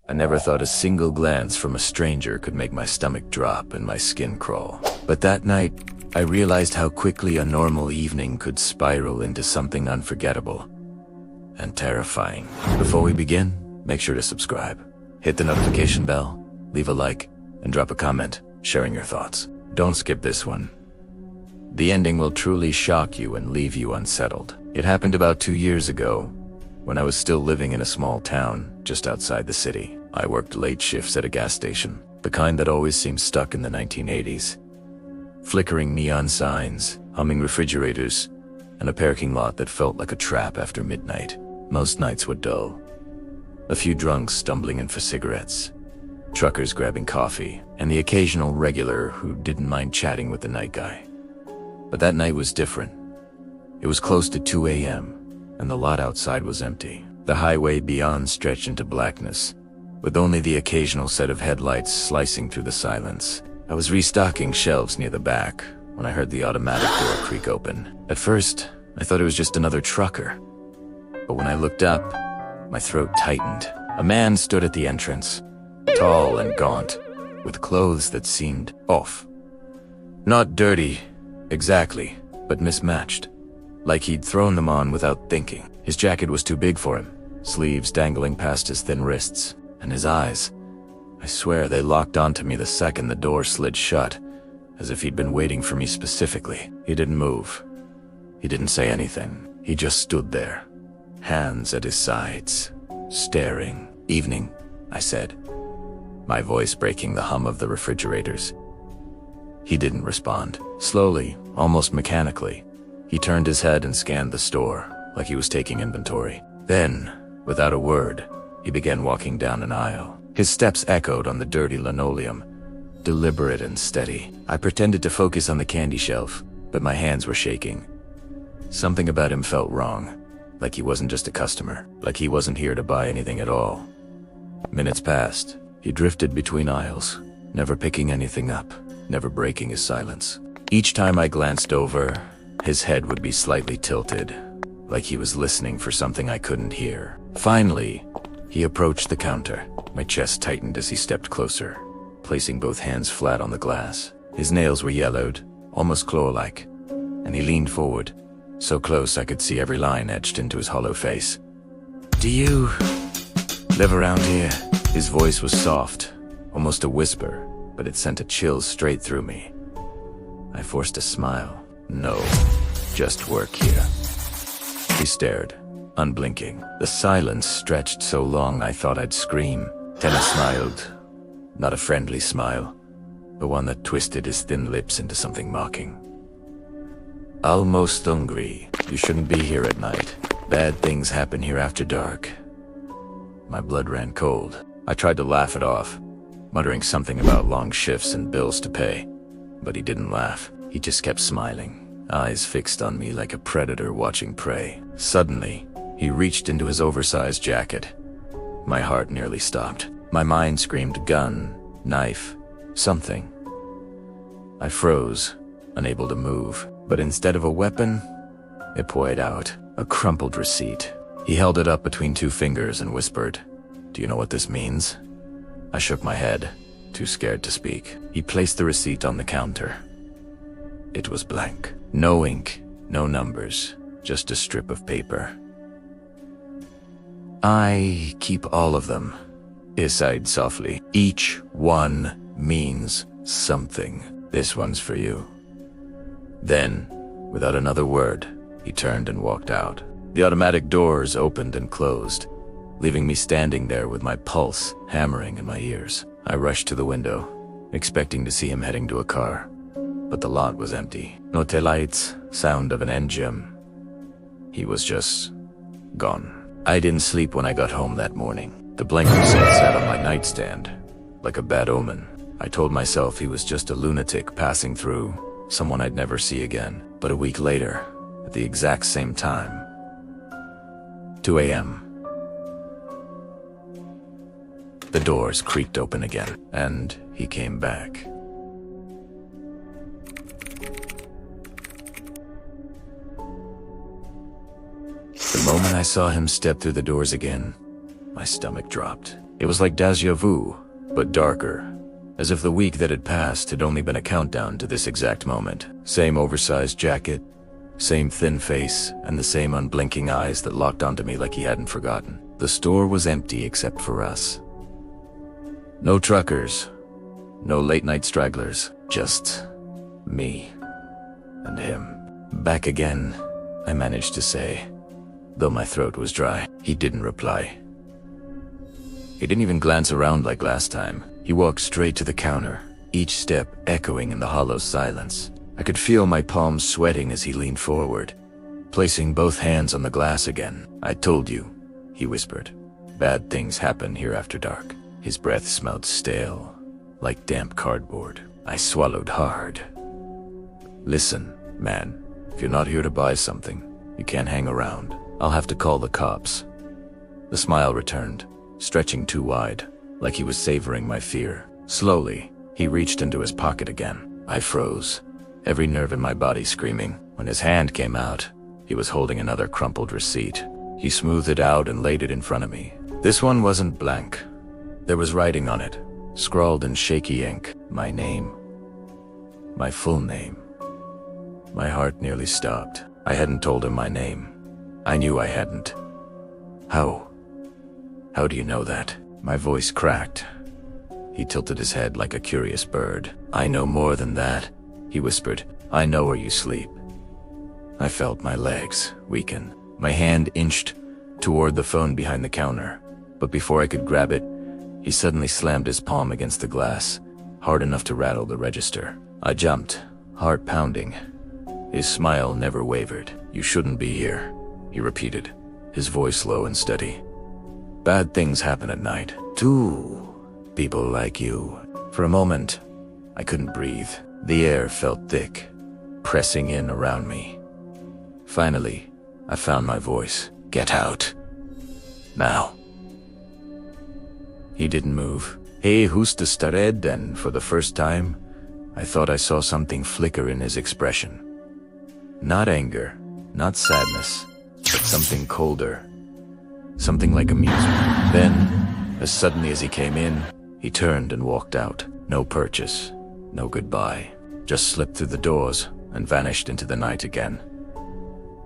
I never thought a single glance from a stranger could make my stomach drop and my skin crawl. But that night, I realized how quickly a normal evening could spiral into something unforgettable and terrifying. Before we begin, make sure to subscribe, hit the notification bell, leave a like, and drop a comment sharing your thoughts. Don't skip this one. The ending will truly shock you and leave you unsettled. It happened about 2 years ago, when I was still living in a small town just outside the city. I worked late shifts at a gas station, the kind that always seemed stuck in the 1980s. Flickering neon signs, humming refrigerators, and a parking lot that felt like a trap after midnight. Most nights were dull. A few drunks stumbling in for cigarettes, truckers grabbing coffee, and the occasional regular who didn't mind chatting with the night guy. But that night was different. It was close to 2 a.m., and the lot outside was empty. The highway beyond stretched into blackness, with only the occasional set of headlights slicing through the silence. I was restocking shelves near the back when I heard the automatic door creak open. At first, I thought it was just another trucker. But when I looked up, my throat tightened. A man stood at the entrance, tall and gaunt, with clothes that seemed off. Not dirty, exactly, but mismatched. Like he'd thrown them on without thinking. His jacket was too big for him, sleeves dangling past his thin wrists, and his eyes, I swear they locked onto me the second the door slid shut, as if he'd been waiting for me specifically. He didn't move. He didn't say anything. He just stood there, hands at his sides, staring. "Evening," I said, my voice breaking the hum of the refrigerators. He didn't respond. Slowly, almost mechanically, he turned his head and scanned the store, like he was taking inventory. Then, without a word, he began walking down an aisle. His steps echoed on the dirty linoleum, deliberate and steady. I pretended to focus on the candy shelf, but my hands were shaking. Something about him felt wrong, like he wasn't just a customer, like he wasn't here to buy anything at all. Minutes passed. He drifted between aisles, never picking anything up, never breaking his silence. Each time I glanced over, his head would be slightly tilted, like he was listening for something I couldn't hear. Finally, he approached the counter. My chest tightened as he stepped closer, placing both hands flat on the glass. His nails were yellowed, almost claw-like, and he leaned forward, so close I could see every line etched into his hollow face. "Do you live around here?" His voice was soft, almost a whisper, but it sent a chill straight through me. I forced a smile. "No, just work here." He stared, unblinking. The silence stretched so long I thought I'd scream. Then he smiled. Not a friendly smile, the one that twisted his thin lips into something mocking. "Almost hungry. You shouldn't be here at night. Bad things happen here after dark." My blood ran cold. I tried to laugh it off, muttering something about long shifts and bills to pay. But he didn't laugh. He just kept smiling, eyes fixed on me like a predator watching prey. Suddenly, he reached into his oversized jacket. My heart nearly stopped. My mind screamed gun, knife, something. I froze, unable to move. But instead of a weapon, it poured out, a crumpled receipt. He held it up between two fingers and whispered, "Do you know what this means?" I shook my head, too scared to speak. He placed the receipt on the counter. It was blank. No ink, no numbers, just a strip of paper. "I keep all of them," he sighed softly. "Each one means something. This one's for you." Then, without another word, he turned and walked out. The automatic doors opened and closed, leaving me standing there with my pulse hammering in my ears. I rushed to the window, expecting to see him heading to a car. But the lot was empty. No taillights, sound of an engine. He was just gone. I didn't sleep when I got home that morning. The blanket set sat on my nightstand, like a bad omen. I told myself he was just a lunatic passing through, someone I'd never see again. But a week later, at the exact same time, 2 a.m., the doors creaked open again, and he came back. The moment I saw him step through the doors again, My stomach dropped. It was like déjà vu, but darker. As if the week that had passed had only been a countdown to this exact moment. Same oversized jacket, same thin face, and the same unblinking eyes that locked onto me like he hadn't forgotten. The store was empty except for us. No truckers, no late-night stragglers, just me and him. Back again, I managed to say, though my throat was dry. He didn't reply. He didn't even glance around like last time. He walked straight to the counter, each step echoing in the hollow silence. I could feel my palms sweating as he leaned forward, placing both hands on the glass again. "I told you," he whispered. "Bad things happen here after dark." His breath smelled stale, like damp cardboard. I swallowed hard. "Listen, man, if you're not here to buy something, you can't hang around. I'll have to call the cops." The smile returned, stretching too wide, like he was savoring my fear. Slowly, he reached into his pocket again. I froze, every nerve in my body screaming. When his hand came out, he was holding another crumpled receipt. He smoothed it out and laid it in front of me. This one wasn't blank. There was writing on it, scrawled in shaky ink. My name. My full name. My heart nearly stopped. I hadn't told him my name. I knew I hadn't. How? How do you know that? My voice cracked. He tilted his head like a curious bird. "I know more than that," he whispered. "I know where you sleep." I felt my legs weaken. My hand inched toward the phone behind the counter, but before I could grab it, he suddenly slammed his palm against the glass, hard enough to rattle the register. I jumped, heart pounding. His smile never wavered. "You shouldn't be here," he repeated, his voice low and steady. "Bad things happen at night. To people like you." For a moment, I couldn't breathe. The air felt thick, pressing in around me. Finally, I found my voice. "Get out. Now." He didn't move. He justo started, and for the first time, I thought I saw something flicker in his expression. Not anger, not sadness, but something colder. Something like amusement. Then, as suddenly as he came in, he turned and walked out. No purchase, no goodbye. Just slipped through the doors and vanished into the night again.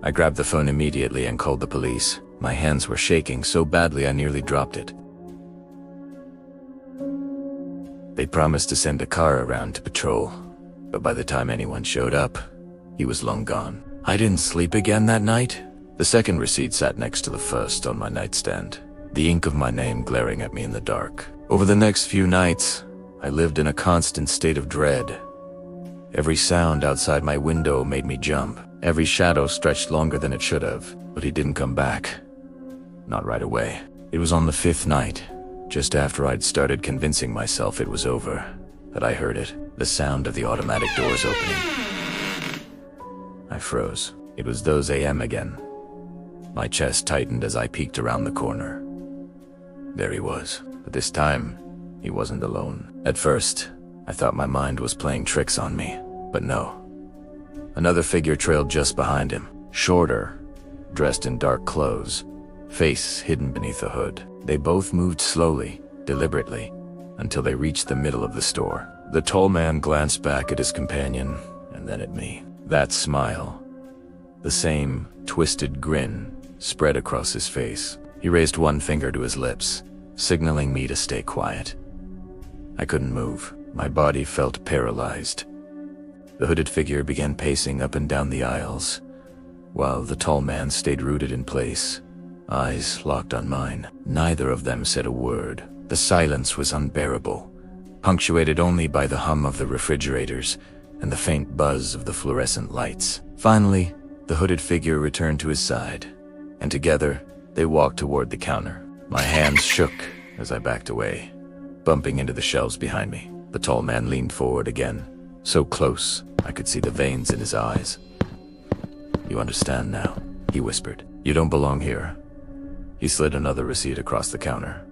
I grabbed the phone immediately and called the police. My hands were shaking so badly I nearly dropped it. They promised to send a car around to patrol, but by the time anyone showed up, he was long gone. I didn't sleep again that night. The second receipt sat next to the first on my nightstand, the ink of my name glaring at me in the dark. Over the next few nights, I lived in a constant state of dread. Every sound outside my window made me jump. Every shadow stretched longer than it should have, but he didn't come back. Not right away. It was on the fifth night, just after I'd started convincing myself it was over, that I heard it, the sound of the automatic doors opening. I froze. It was those AM again. My chest tightened as I peeked around the corner. There he was, but this time, he wasn't alone. At first, I thought my mind was playing tricks on me, but no. Another figure trailed just behind him, shorter, dressed in dark clothes, face hidden beneath a hood. They both moved slowly, deliberately, until they reached the middle of the store. The tall man glanced back at his companion, and then at me. That smile, the same twisted grin, spread across his face. He raised one finger to his lips, signaling me to stay quiet. I couldn't move. My body felt paralyzed. The hooded figure began pacing up and down the aisles, while the tall man stayed rooted in place, eyes locked on mine. Neither of them said a word. The silence was unbearable, punctuated only by the hum of the refrigerators and the faint buzz of the fluorescent lights. Finally, the hooded figure returned to his side, and together, they walked toward the counter. My hands shook as I backed away, bumping into the shelves behind me. The tall man leaned forward again, so close I could see the veins in his eyes. "You understand now," he whispered. "You don't belong here." He slid another receipt across the counter.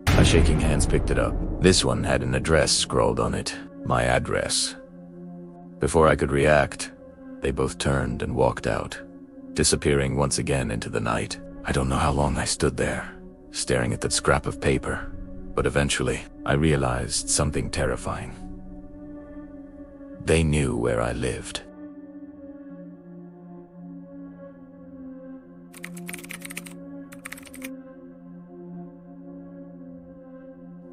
My shaking hands picked it up. This one had an address scrawled on it, my address. Before I could react, they both turned and walked out, disappearing once again into the night. I don't know how long I stood there, staring at that scrap of paper. But eventually, I realized something terrifying. They knew where I lived.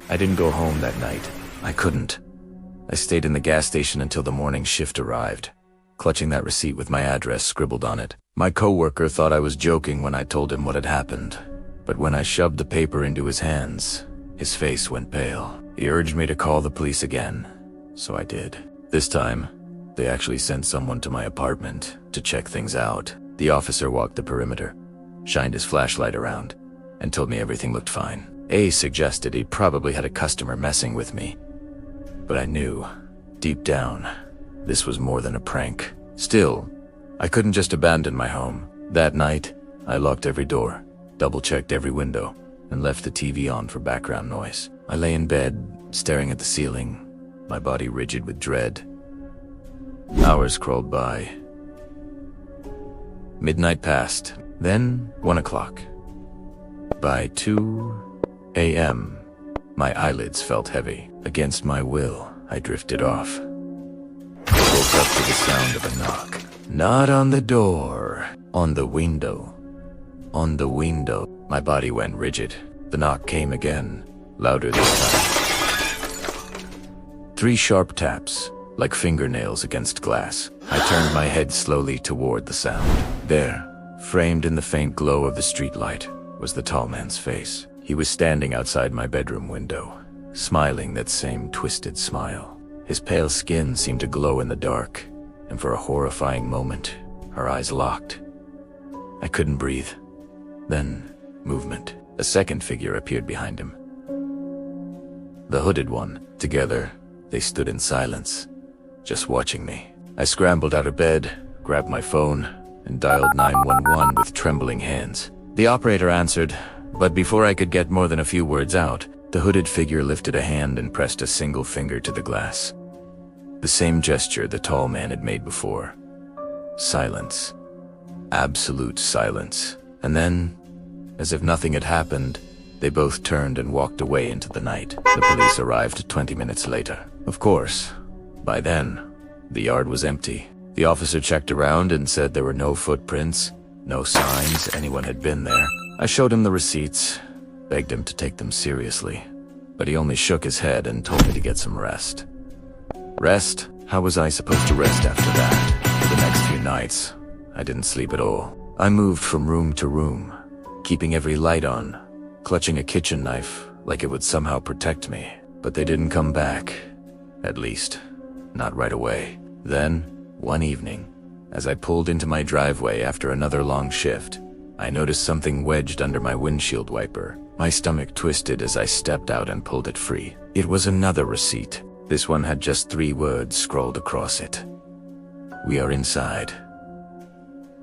I didn't go home that night. I couldn't. I stayed in the gas station until the morning shift arrived, clutching that receipt with my address scribbled on it. My coworker thought I was joking when I told him what had happened, but when I shoved the paper into his hands, his face went pale. He urged me to call the police again, so I did. This time, they actually sent someone to my apartment to check things out. The officer walked the perimeter, shined his flashlight around, and told me everything looked fine. A suggested he probably had a customer messing with me, but I knew, deep down, this was more than a prank. Still, I couldn't just abandon my home. That night, I locked every door, double-checked every window, and left the TV on for background noise. I lay in bed, staring at the ceiling, my body rigid with dread. Hours crawled by. Midnight passed, then 1 o'clock. By 2 a.m., my eyelids felt heavy. Against my will, I drifted off. I woke up to the sound of a knock. Not on the door, on the window. On the window. My body went rigid. The knock came again, louder this time. 3 sharp taps, like fingernails against glass. I turned my head slowly toward the sound. There, framed in the faint glow of the streetlight, was the tall man's face. He was standing outside my bedroom window, smiling that same twisted smile. His pale skin seemed to glow in the dark, and for a horrifying moment, our eyes locked. I couldn't breathe. Then, movement. A second figure appeared behind him. The hooded one. Together, they stood in silence, just watching me. I scrambled out of bed, grabbed my phone, and dialed 911 with trembling hands. The operator answered, but before I could get more than a few words out, the hooded figure lifted a hand and pressed a single finger to the glass. The same gesture the tall man had made before. Silence. Absolute silence. And then, as if nothing had happened, they both turned and walked away into the night. The police arrived 20 minutes later. Of course, by then, the yard was empty. The officer checked around and said there were no footprints, no signs anyone had been there. I showed him the receipts, begged him to take them seriously, but he only shook his head and told me to get some rest. Rest? How was I supposed to rest after that? For the next few nights, I didn't sleep at all. I moved from room to room, keeping every light on, clutching a kitchen knife like it would somehow protect me. But they didn't come back. At least, not right away. Then, one evening, as I pulled into my driveway after another long shift, I noticed something wedged under my windshield wiper. My stomach twisted as I stepped out and pulled it free. It was another receipt. This one had just 3 words scrawled across it. "We are inside."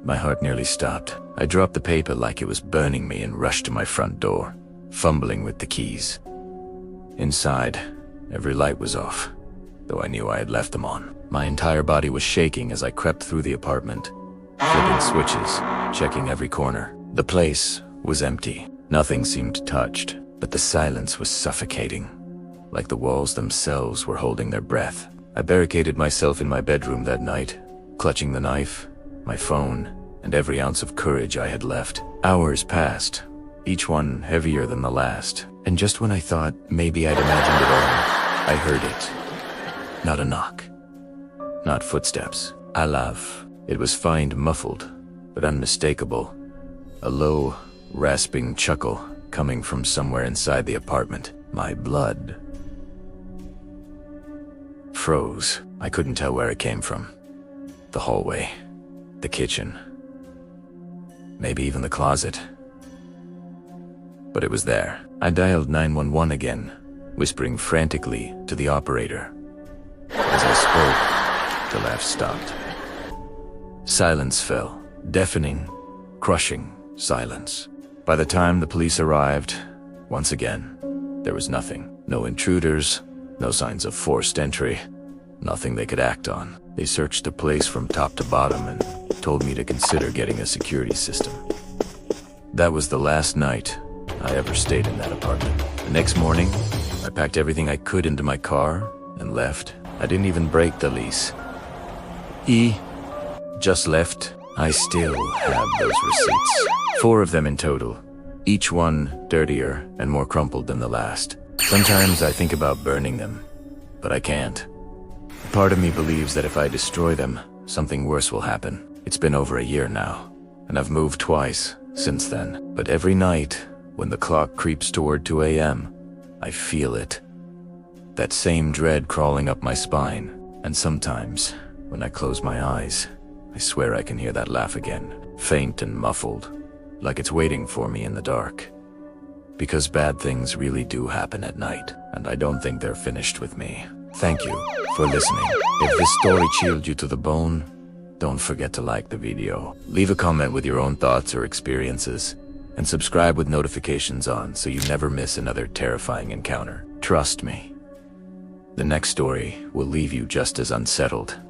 My heart nearly stopped. I dropped the paper like it was burning me and rushed to my front door, fumbling with the keys. Inside, every light was off, though I knew I had left them on. My entire body was shaking as I crept through the apartment, flipping switches, checking every corner. The place was empty. Nothing seemed touched, but the silence was suffocating, like the walls themselves were holding their breath. I barricaded myself in my bedroom that night, clutching the knife, my phone, and every ounce of courage I had left. Hours passed, each one heavier than the last, and just when I thought maybe I'd imagined it all, I heard it. Not a knock. Not footsteps. Alav. It was fine, muffled, but unmistakable. A low, rasping chuckle coming from somewhere inside the apartment. My blood froze. I couldn't tell where it came from. The hallway, the kitchen, maybe even the closet. But it was there. I dialed 911 again, whispering frantically to the operator. As I spoke, the laugh stopped. Silence fell. Deafening, crushing silence. By the time the police arrived, once again, there was nothing. No intruders, no signs of forced entry, nothing they could act on. They searched the place from top to bottom and told me to consider getting a security system. That was the last night I ever stayed in that apartment. The next morning, I packed everything I could into my car and left. I didn't even break the lease. Just left. I still have those receipts. 4 of them in total. Each one dirtier and more crumpled than the last. Sometimes I think about burning them, but I can't. Part of me believes that if I destroy them, something worse will happen. It's been over a year now, and I've moved twice since then. But every night, when the clock creeps toward 2 a.m., I feel it. That same dread crawling up my spine. And sometimes, when I close my eyes, I swear I can hear that laugh again, faint and muffled, like it's waiting for me in the dark. Because bad things really do happen at night, and I don't think they're finished with me. Thank you for listening. If this story chilled you to the bone, don't forget to like the video. Leave a comment with your own thoughts or experiences, and subscribe with notifications on so you never miss another terrifying encounter. Trust me, the next story will leave you just as unsettled